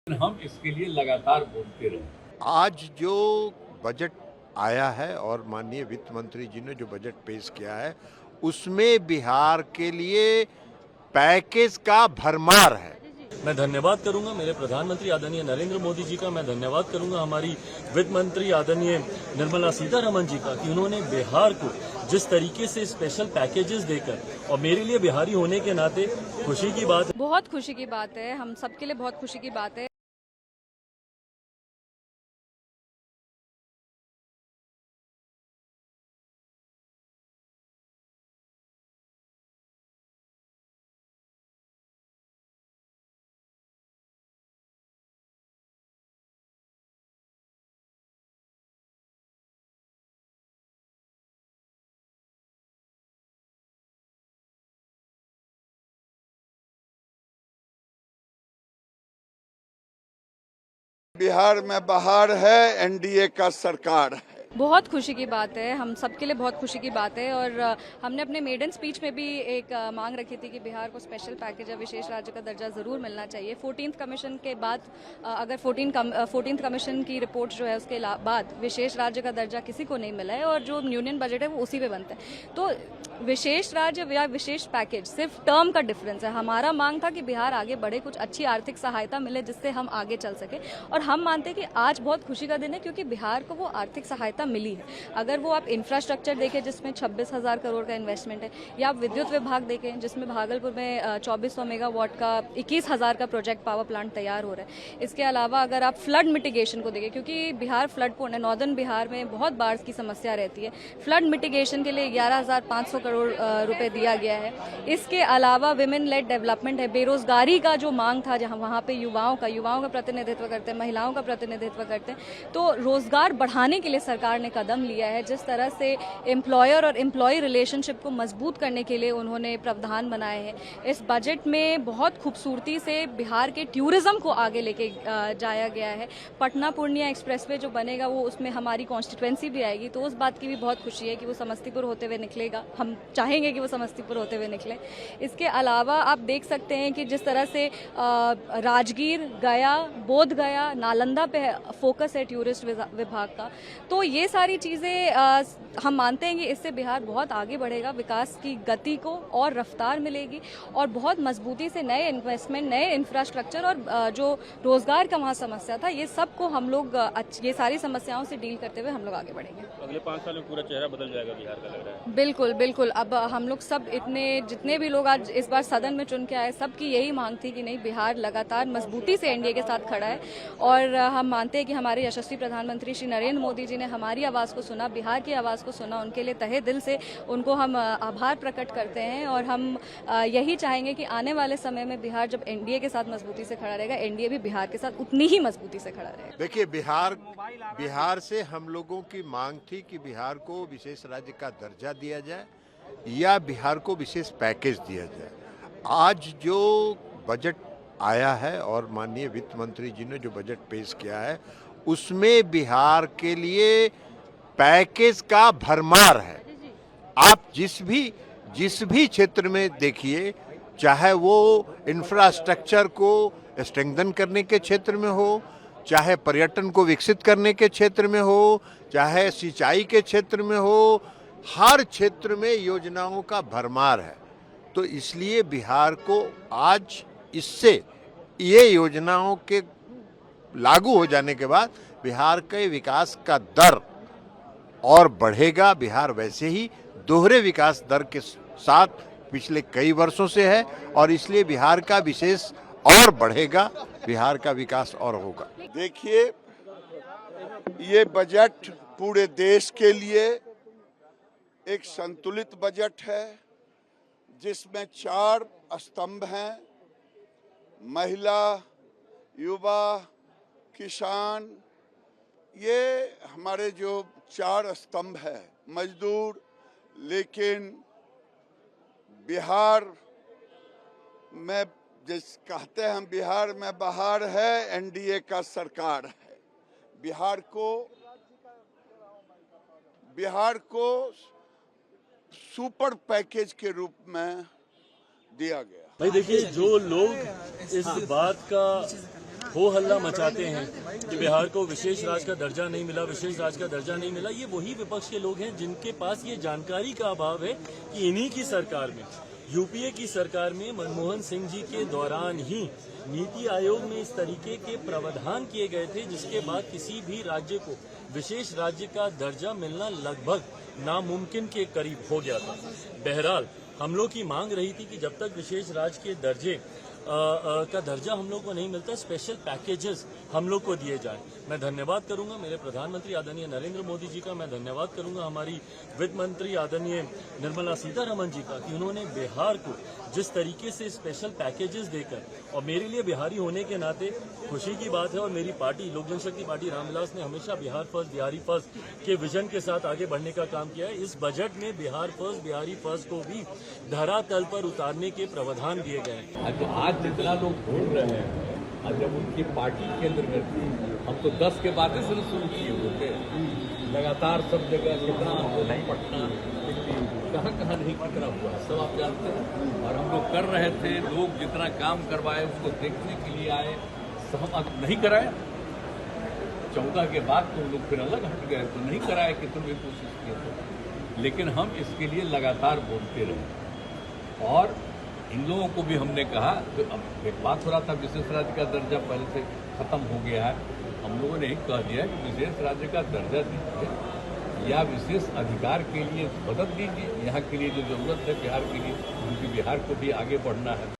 हम इसके लिए लगातार बोलते रहे। आज जो बजट आया है और माननीय वित्त मंत्री जी ने जो बजट पेश किया है उसमें बिहार के लिए पैकेज का भरमार है। मैं धन्यवाद करूंगा मेरे प्रधानमंत्री आदरणीय नरेंद्र मोदी जी का। मैं धन्यवाद करूंगा हमारी वित्त मंत्री आदरणीय निर्मला सीतारमण जी का कि उन्होंने बिहार को जिस तरीके से स्पेशल पैकेजेस देकर, और मेरे लिए बिहारी होने के नाते खुशी की बात है। बहुत खुशी की बात है, हम सबके लिए बहुत खुशी की बात है। बिहार में बहार है, एनडीए का सरकार है। बहुत खुशी की बात है, हम सबके लिए बहुत खुशी की बात है। और हमने अपने मेडन स्पीच में भी एक मांग रखी थी कि बिहार को स्पेशल पैकेज या विशेष राज्य का दर्जा ज़रूर मिलना चाहिए। 14th कमीशन के बाद अगर 14th कमीशन की रिपोर्ट जो है उसके बाद विशेष राज्य का दर्जा किसी को नहीं मिला है और जो यूनियन बजट है वो उसी पे बनता है। तो विशेष राज्य या विशेष पैकेज सिर्फ टर्म का डिफरेंस है। हमारा मांग था कि बिहार आगे बढ़े, कुछ अच्छी आर्थिक सहायता मिले जिससे हम आगे चल सके। और हम मानते हैं कि आज बहुत खुशी का दिन है क्योंकि बिहार को वो आर्थिक सहायता मिली है। अगर वो आप इंफ्रास्ट्रक्चर देखें जिसमें 26,000 करोड़ का इन्वेस्टमेंट है, या आप विद्युत विभाग देखें जिसमें भागलपुर में 2400 मेगावाट का 21,000 का प्रोजेक्ट पावर प्लांट तैयार हो रहा है। इसके अलावा अगर आप फ्लड मिटिगेशन को देखें, क्योंकि बिहार फ्लड प्रोन है, नॉर्दर्न बिहार में बहुत बाढ़ की समस्या रहती है, फ्लड मिटिगेशन के लिए 11,500 करोड़ रुपए दिया गया है। इसके अलावा विमेन लेड डेवलपमेंट है, बेरोजगारी का जो मांग था जहाँ वहाँ पे युवाओं का प्रतिनिधित्व करते हैं, महिलाओं का प्रतिनिधित्व करते हैं, तो रोजगार बढ़ाने के लिए सरकार ने कदम लिया है। जिस तरह से एम्प्लॉयर और एम्प्लॉय रिलेशनशिप को मजबूत करने के लिए उन्होंने प्रावधान बनाए हैं। इस बजट में बहुत खूबसूरती से बिहार के टूरिज्म को आगे लेके जाया गया है। पटना पूर्णिया एक्सप्रेसवे जो बनेगा वो उसमें हमारी कॉन्स्टिट्यूएंसी भी आएगी, तो उस बात की भी बहुत खुशी है कि वो समस्तीपुर होते हुए निकलेगा। हम चाहेंगे कि वो समस्तीपुर होते हुए निकले। इसके अलावा आप देख सकते हैं कि जिस तरह से राजगीर, गया, बोध गया, नालंदा पे फोकस है टूरिस्ट विभाग का, तो ये सारी चीज़ें हम मानते हैं कि इससे बिहार बहुत आगे बढ़ेगा, विकास की गति को और रफ्तार मिलेगी और बहुत मजबूती से नए इन्वेस्टमेंट, नए इंफ्रास्ट्रक्चर और जो रोजगार का वहाँ समस्या था, ये सबको हम लोग ये सारी समस्याओं से डील करते हुए हम लोग आगे बढ़ेंगे। अगले 5 साल में पूरा चेहरा बदल जाएगा बिहार का, लग रहा है। बिल्कुल बिल्कुल। अब हम लोग सब जितने भी लोग आज इस बार सदन में चुन के आए, सबकी यही मांग थी कि नहीं, बिहार लगातार मजबूती से एनडीए के साथ खड़ा है। और हम मानते हैं कि हमारे यशस्वी प्रधानमंत्री श्री नरेंद्र मोदी जी ने हमारी आवाज़ को सुना, बिहार की आवाज़ को सुना। उनके लिए तहे दिल से उनको हम आभार प्रकट करते हैं और हम यही चाहेंगे कि आने वाले समय में बिहार जब एनडीए के साथ मजबूती से खड़ा रहेगा, एनडीए भी बिहार के साथ उतनी ही मजबूती से खड़ा रहेगा। देखिए, बिहार से हम लोगों की मांग थी कि बिहार को विशेष राज्य का दर्जा दिया जाए या बिहार को विशेष पैकेज दिया जाए। आज जो बजट आया है और माननीय वित्त मंत्री जी ने जो बजट पेश किया है उसमें बिहार के लिए पैकेज का भरमार है। आप जिस भी क्षेत्र में देखिए, चाहे वो इंफ्रास्ट्रक्चर को स्ट्रेंथन करने के क्षेत्र में हो, चाहे पर्यटन को विकसित करने के क्षेत्र में हो, चाहे सिंचाई के क्षेत्र में हो, हर क्षेत्र में योजनाओं का भरमार है। तो इसलिए बिहार को आज इससे ये योजनाओं के लागू हो जाने के बाद बिहार के विकास का दर और बढ़ेगा। बिहार वैसे ही दोहरे विकास दर के साथ पिछले कई वर्षों से है और इसलिए बिहार का विशेष और बढ़ेगा, बिहार का विकास और होगा। देखिए, ये बजट पूरे देश के लिए एक संतुलित बजट है जिसमें 4 स्तंभ हैं: महिला, युवा, किसान। ये हमारे जो 4 स्तंभ है, मजदूर। लेकिन बिहार में जिस कहते हैं हम, बिहार में बहार है, एनडीए का सरकार है। बिहार को सुपर पैकेज के रूप में दिया गया। भाई देखिए, जो लोग इस बात का हो हल्ला मचाते हैं कि बिहार को विशेष राज्य का दर्जा नहीं मिला, विशेष राज्य का दर्जा नहीं मिला, ये वही विपक्ष के लोग हैं जिनके पास ये जानकारी का अभाव है कि इन्हीं की सरकार में, यूपीए की सरकार में मनमोहन सिंह जी के दौरान ही नीति आयोग में इस तरीके के प्रावधान किए गए थे जिसके बाद किसी भी राज्य को विशेष राज्य का दर्जा मिलना लगभग नामुमकिन के करीब हो गया था। बहरहाल हम लोग की मांग रही थी कि जब तक विशेष राज्य के दर्जे का दर्जा हम लोग को नहीं मिलता, स्पेशल पैकेजेस हम लोग को दिए जाए। मैं धन्यवाद करूंगा मेरे प्रधानमंत्री आदरणीय नरेंद्र मोदी जी का, मैं धन्यवाद करूंगा हमारी वित्त मंत्री आदरणीय निर्मला सीतारमण जी का कि उन्होंने बिहार को जिस तरीके से स्पेशल पैकेजेस देकर, और मेरे लिए बिहारी होने के नाते खुशी की बात है, और मेरी पार्टी लोक जनशक्ति पार्टी रामविलास ने हमेशा बिहार फर्स्ट बिहारी फर्स्ट के विजन के साथ आगे बढ़ने का काम किया है। इस बजट में बिहार फर्स्ट बिहारी फर्स्ट को भी धरातल पर उतारने के प्रावधान दिए गए हैं। आज जितना लोग बोल रहे हैं, और जब उनकी पार्टी के अंदर में थी, हम तो 10 के बाद से शुरू किए हुए थे, लगातार सब जगह कितना आंदोलन, पटना कहाँ कहाँ नहीं कितना हुआ है सब आप जानते हैं। और हम लोग कर रहे थे, लोग जितना काम करवाए उसको देखने के लिए आए, सहमत नहीं कराए। 14 के बाद तो लोग फिर अलग हट गए, तो नहीं कराए कि तुम भी कोशिश किए थे। लेकिन हम इसके लिए लगातार बोलते रहे, और इन लोगों को भी हमने कहा, तो अब एक बात हो रहा था विशेष राज्य का दर्जा पहले से खत्म हो गया है, हम लोगों ने ही कह दिया कि विशेष राज्य का दर्जा दीजिए या विशेष अधिकार के लिए मदद दीजिए, यहाँ के लिए जो जरूरत है बिहार के लिए, क्योंकि बिहार को भी आगे बढ़ना है।